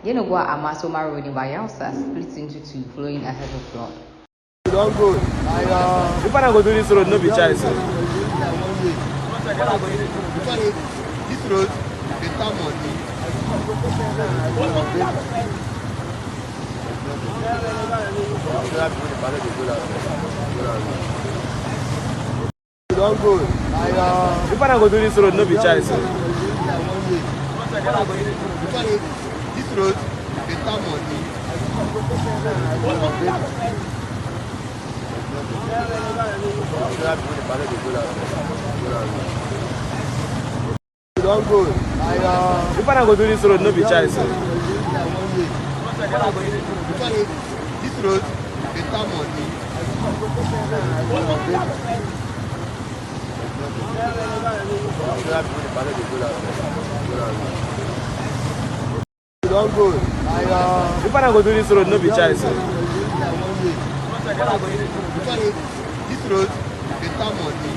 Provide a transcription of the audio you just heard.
Yenagoa Amassoma Road in Bayelsa split into two, flowing a heavy flood. You don't go. If I go to this road, no be choice. This road, better money. You don't go. If I go to this road, no be choice. This road, better money. You don't go. If I go to this road, no be choice. This road, better money. You don't go. If I go to this road, no be choice. This road, better money.